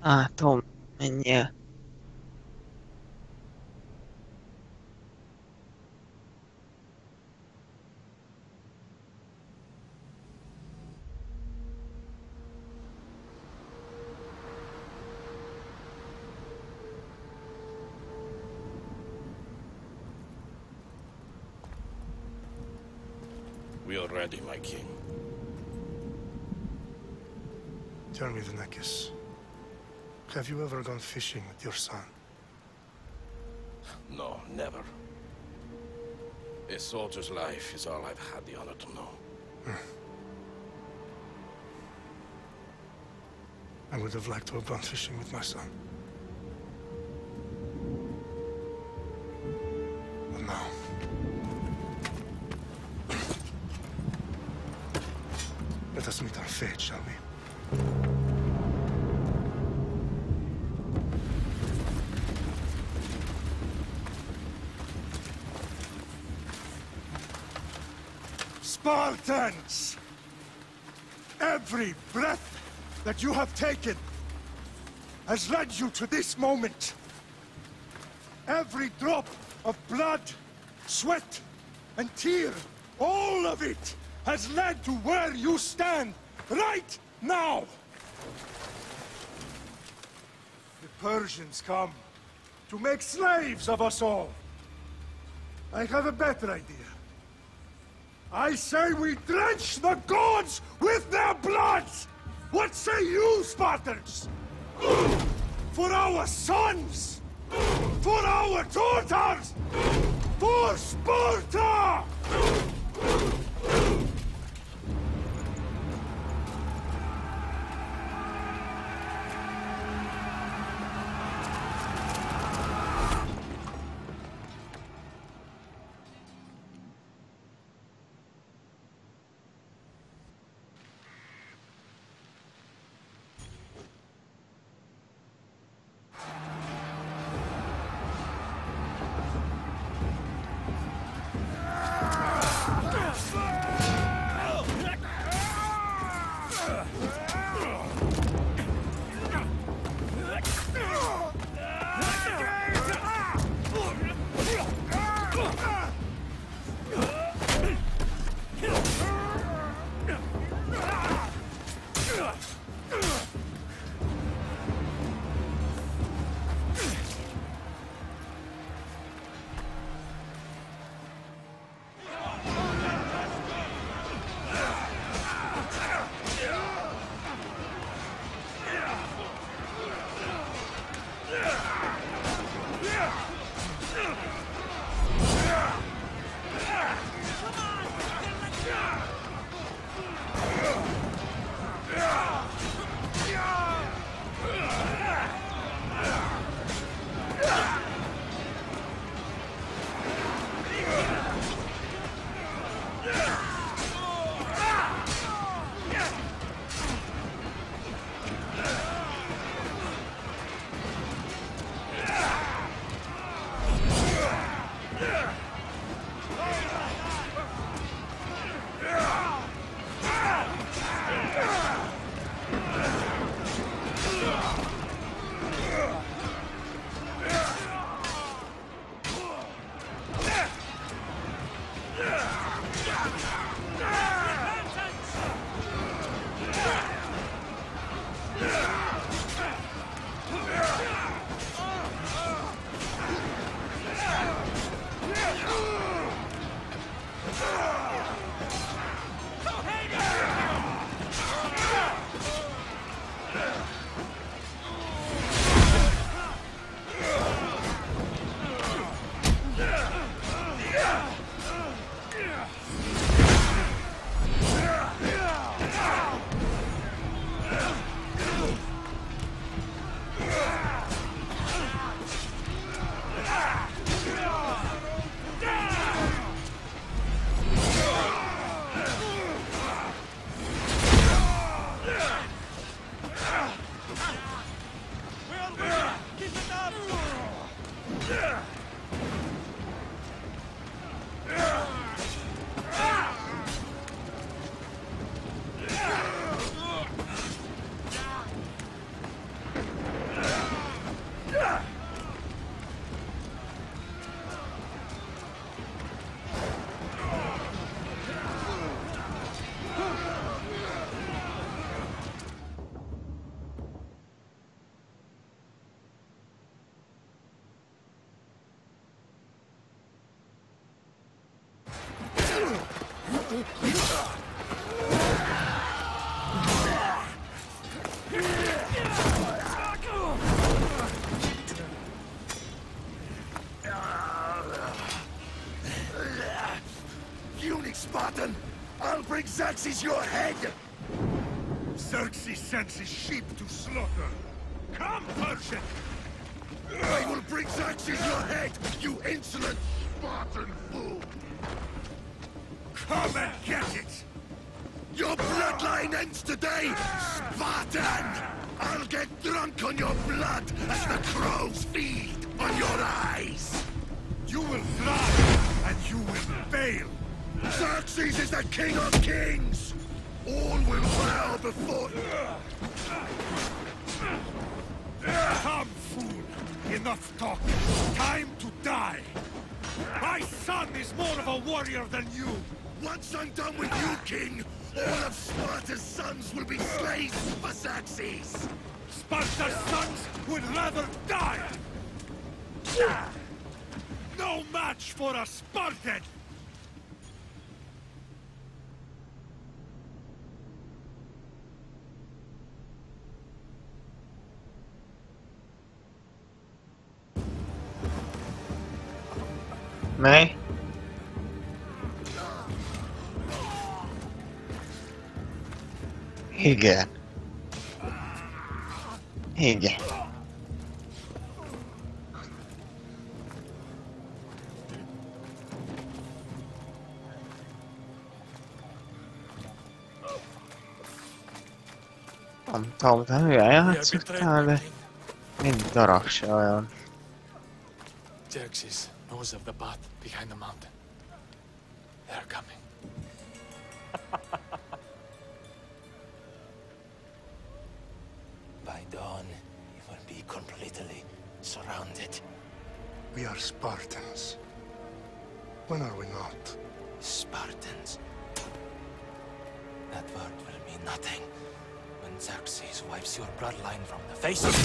Tom, menjél. We are ready, my king. Tell me, Vinekis, have you ever gone fishing with your son? No, never. A soldier's life is all I've had the honor to know. I would have liked to have gone fishing with my son. But no. Let us meet our fate, shall we? Spartans! Every breath that you have taken has led you to this moment. Every drop of blood, sweat, and tear, all of it has led to where you stand right now. The Persians come to make slaves of us all. I have a better idea. I say we drench the gods with their blood! What say you, Spartans? For our sons! For our daughters! For Sparta! Unique Spartan! I'll bring Xerxes your head! Xerxes sends his sheep to slaughter. Come, Persian! I will bring Xerxes your head, you insolent Spartan fool! Come and get it! Your bloodline ends today, Spartan! I'll get drunk on your blood as the crows feed on your eyes! You will thrive, and you will fail! Xerxes is the king of kings! All will bow before... Come, fool! Enough talk! Time to die! My son is more of a warrior than you! Once I'm done with you, king, all of Sparta's sons will be slaves for Xerxes! Sparta's sons would rather die! No match for a Spartan! Mely? Igen. Igen. Nem tudom, te mivel játszottál, de mind darab se olyan. Xerxes knows of the path behind the mountain. They're coming. By dawn, you will be completely surrounded. We are Spartans. When are we not? Spartans. That word will mean nothing when Xerxes wipes your bloodline from the face of...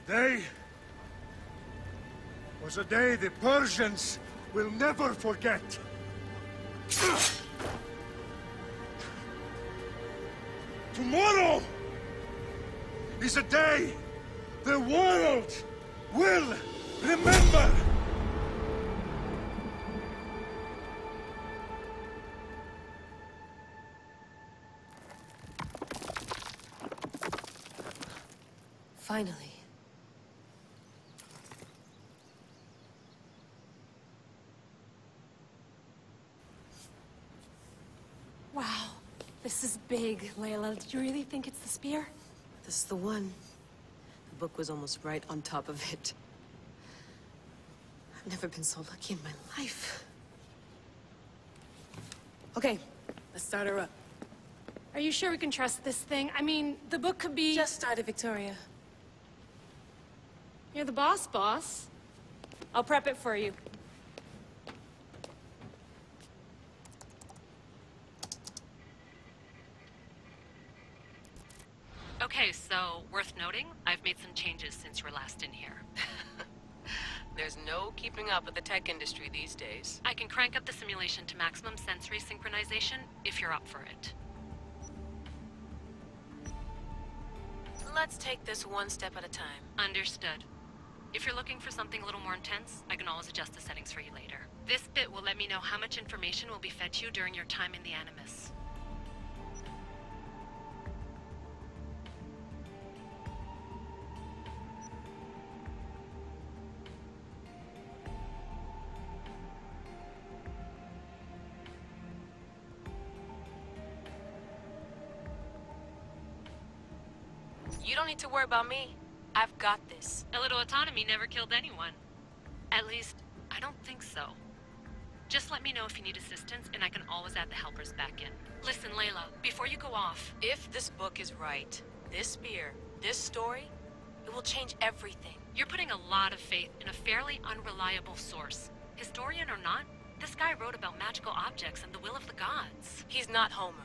Today was a day the Persians will never forget. Tomorrow is a day the world will remember. Finally. Wow, this is big, Layla. Did you really think it's the spear? This is the one. The book was almost right on top of it. I've never been so lucky in my life. Okay, let's start her up. Are you sure we can trust this thing? I mean, the book could be... Just started, Victoria. You're the boss. I'll prep it for you. Okay, so, worth noting, I've made some changes since you were last in here. There's no keeping up with the tech industry these days. I can crank up the simulation to maximum sensory synchronization if you're up for it. Let's take this one step at a time. Understood. If you're looking for something a little more intense, I can always adjust the settings for you later. This bit will let me know how much information will be fed to you during your time in the Animus. You don't need to worry about me. I've got this. A little autonomy never killed anyone. At least, I don't think so. Just let me know if you need assistance, and I can always add the helpers back in. Listen, Layla, before you go off... If this book is right, this spear, this story, it will change everything. You're putting a lot of faith in a fairly unreliable source. Historian or not, this guy wrote about magical objects and the will of the gods. He's not Homer.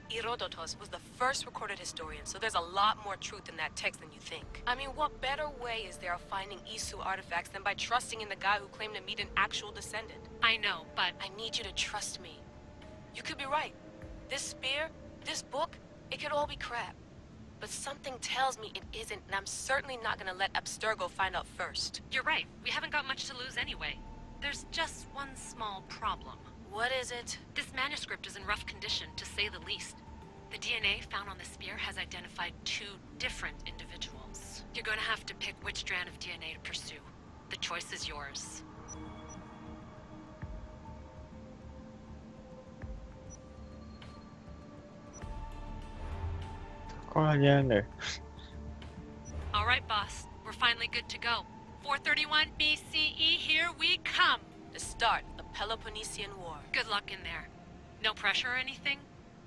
Herodotus was the first recorded historian, so there's a lot more truth in that text than you think. I mean, what better way is there of finding Isu artifacts than by trusting in the guy who claimed to meet an actual descendant? I know, but I need you to trust me. You could be right. This spear, this book, it could all be crap. But something tells me it isn't, and I'm certainly not gonna let Abstergo find out first. you're right. We haven't got much to lose anyway. There's just one small problem. What is it? This manuscript is in rough condition, to say the least. The DNA found on the spear has identified 2 different individuals. You're gonna have to pick which strand of DNA to pursue. The choice is yours. Qua gian rồi. All right, boss. We're finally good to go. 431 BCE, here we come! The start of the Peloponnesian War. Good luck in there. No pressure or anything,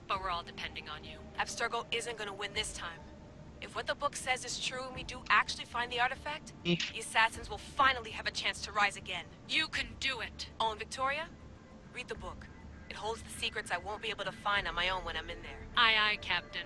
but we're all depending on you. Abstergo isn't gonna win this time. If what the book says is true and we do actually find the artifact, the assassins will finally have a chance to rise again. You can do it! Oh, and Victoria? Read the book. It holds the secrets I won't be able to find on my own when I'm in there. Aye, aye, Captain.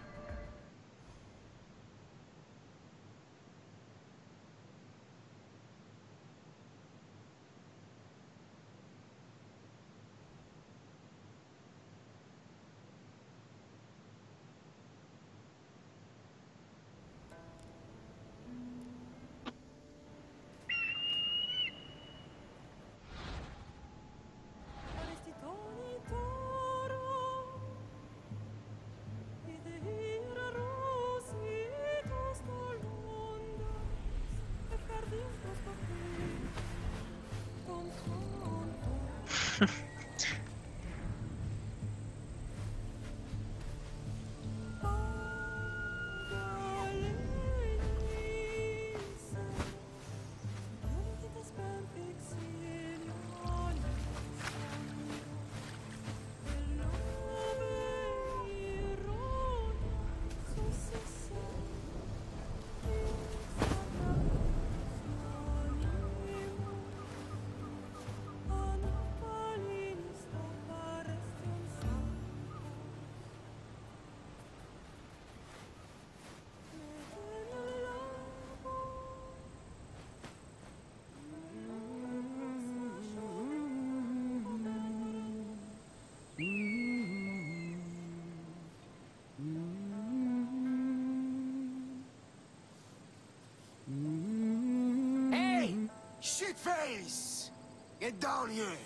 Shitface! Get down here!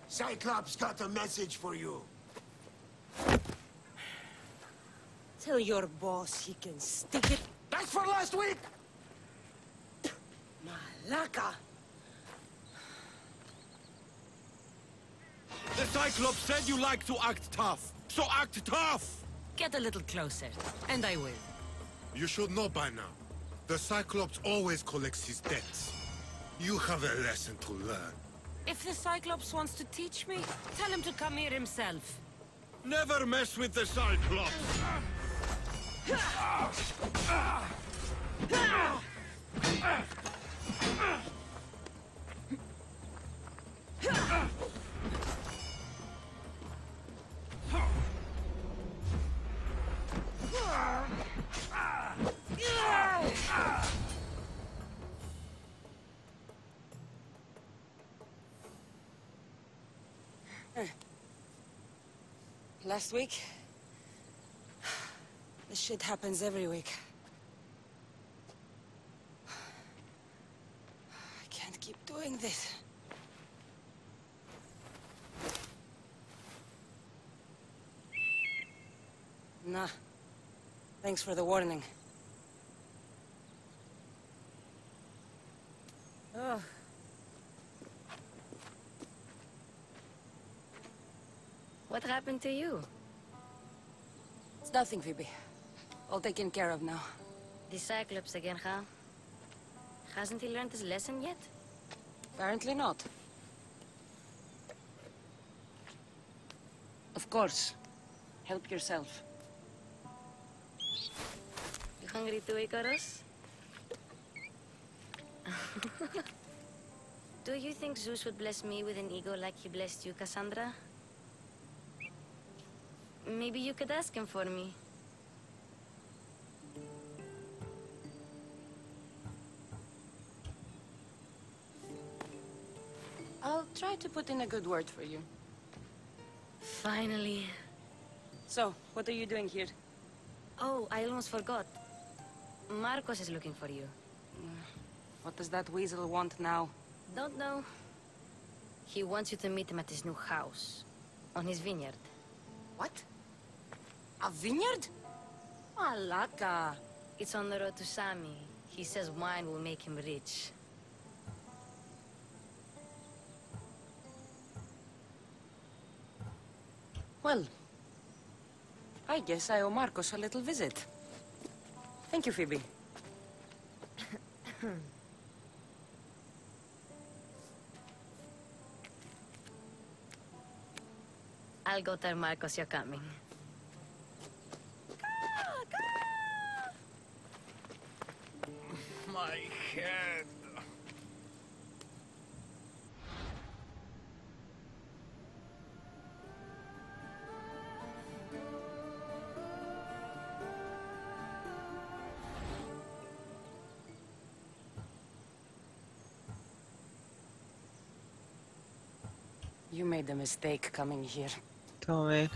Cyclops got a message for you. Tell your boss he can stick it. That's for last week! Malaka! The Cyclops said you like to act tough, so act tough! Get a little closer, and I will. You should know by now. The Cyclops always collects his debts. You have a lesson to learn. If the Cyclops wants to teach me, tell him to come here himself. Never mess with the Cyclops! Last week? This shit happens every week. I can't keep doing this. Nah. Thanks for the warning. Oh. What happened to you? It's nothing, Phoebe. All taken care of now. The Cyclops again, huh? Hasn't he learned his lesson yet? Apparently not. Of course. Help yourself. You hungry too, Icarus? Do you think Zeus would bless me with an ego like he blessed you, Cassandra? Maybe you could ask him for me. I'll try to put in a good word for you. Finally. So, what are you doing here? Oh, I almost forgot. Marcos is looking for you. What does that weasel want now? Don't know. He wants you to meet him at his new house. On his vineyard. What? A vineyard? Malaka. It's on the road to Sami. He says wine will make him rich. Well, I guess I owe Marcos a little visit. Thank you, Phoebe. I'll go tell Marcos you're coming. My head. You made a mistake coming here. Tell me.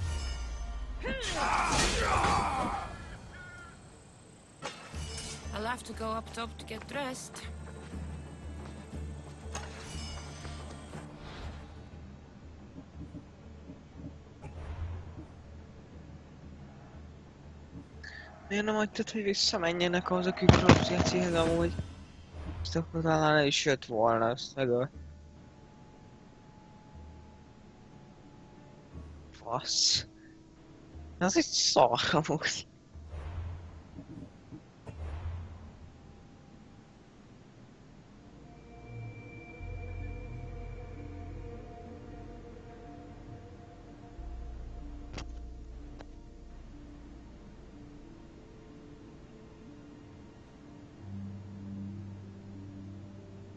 I'll have to go up top to get dressed. Miért nem hagytad, hogy visszamenjenek ahhoz a Küprosz Jecihez amúgy? Ezt akkor talán el is jött volna, azt megöl. Fasz. Az egy szar amúgy.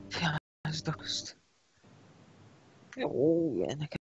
Fiázd azt. Jó, ennek